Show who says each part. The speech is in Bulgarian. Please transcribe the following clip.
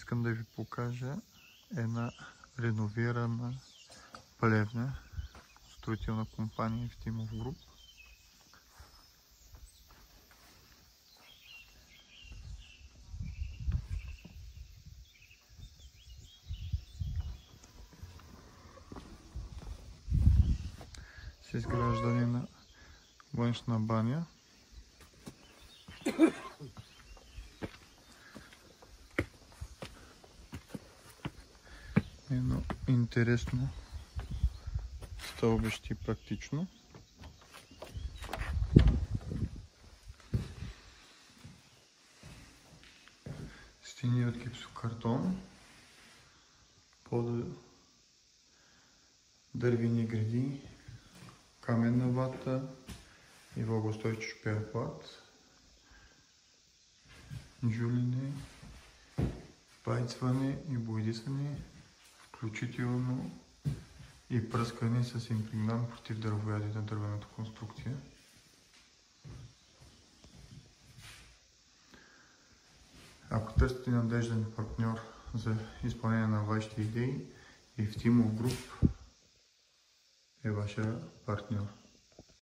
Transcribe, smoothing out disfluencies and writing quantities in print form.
Speaker 1: искам да ви покажа една реновирана плевня, строителна компания Евтимов Груп. С изграждане на външна баня. Едно интересно стълбище и практично. Стени от гипсокартон, под дървени греди, каменна вата и влагоустойчив переплат, жулине, пайцване и боядисане, включително и пръскане с импрегнант против дървоядие на дървената конструкция. Ако търсите надежден партньор за изпълнение на вашите идеи, Евтимов Груп е вашия партньор.